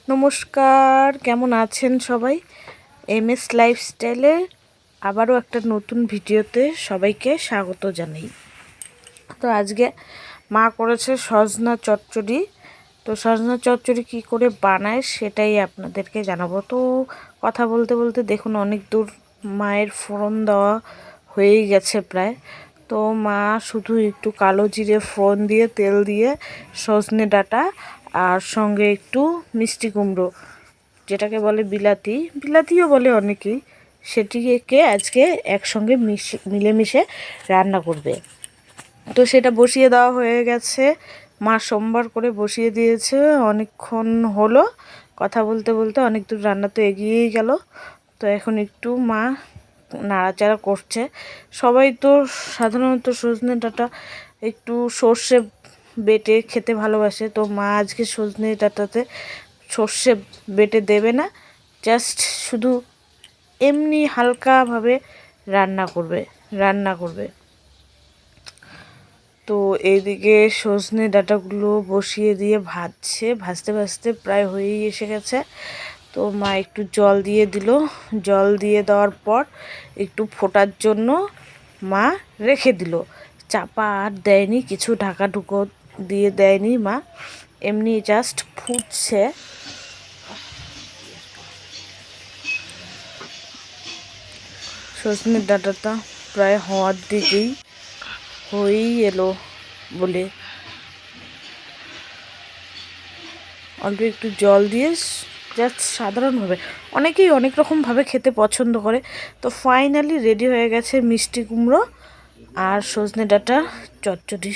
নমস্কার, কেমন আছেন সবাই? MS লাইফস্টাইলে আবারও একটা নতুন ভিডিওতে সবাইকে স্বাগত জানাই। তো আজকে মা করেছে সজনা চচ্চড়ি। তো সজনা চচ্চড়ি কী করে বানায় সেটাই আপনাদেরকে জানাবো। তো কথা বলতে বলতে দেখুন অনেক দূর মায়ের ফোড়ন দেওয়া হয়েই গেছে প্রায়। তো মা শুধু একটু কালো জিরে ফোড়ন দিয়ে তেল দিয়ে সজনে ডাঁটা আর সঙ্গে একটু মিষ্টি কুমড়ো, যেটাকে বলে বিলাতিও বলে অনেকেই, সেটিকে আজকে একসঙ্গে মিলেমিশে রান্না করবে। তো সেটা বসিয়ে দেওয়া হয়ে গেছে, মা সোমবার করে বসিয়ে দিয়েছে। অনেকক্ষণ হলো, কথা বলতে বলতে অনেক দূর রান্না তো এগিয়েই গেল। তো এখন একটু মা নাড়াচাড়া করছে। সবাই তো সাধারণত সজনে ডাঁটা একটু সর্ষে বেটে খেতে ভালোবাসে, তো মা আজকে সজনে ডাঁটাতে সর্ষে বেটে দেবে না, জাস্ট শুধু এমনি হালকাভাবে রান্না করবে। তো এইদিকে সজনে ডাঁটাগুলো বসিয়ে দিয়ে ভাজতে ভাজতে প্রায় হয়েই এসে গেছে। তো মা একটু জল দিয়ে দিল, জল দিয়ে দেওয়ার পর একটু ফোটার জন্য মা রেখে দিল, চাপা আর দেয়নি, কিছু ঢাকা ঢুকো দিয়ে দেয়নি মা, এমনি জাস্ট ফুটছে। সজনের ডাঁটাটা প্রায় হওয়ার দিকেই হয়েই এলো বলে অল্প একটু জল দিয়ে জাস্ট সাধারণভাবে, অনেকেই অনেক রকমভাবে খেতে পছন্দ করে। তো ফাইনালি রেডি হয়ে গেছে মিষ্টি কুমড়ো আর সজনে ডাঁটা চচ্চড়ি।